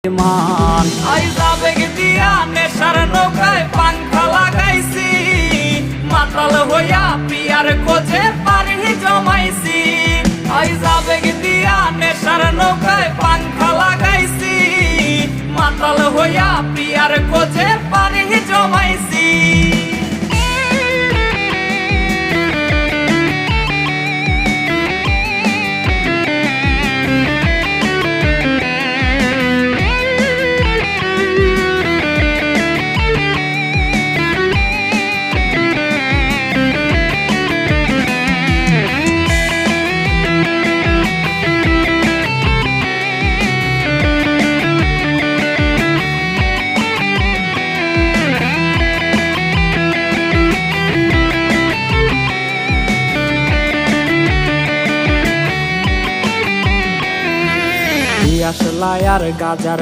মান আইজাবেগ দিয়া নেশার নৌকায় পাংখা লাগাইছি, মাতাল হইয়া পিয়ার কোচে পানি জমাইছি। আইজাবেগ দিয়া নেশার নৌকায় পাংখা লাগাইছি, মাতাল হইয়া পিয়ার কোচে পানি জমাইছি। আসলাই আর গাজার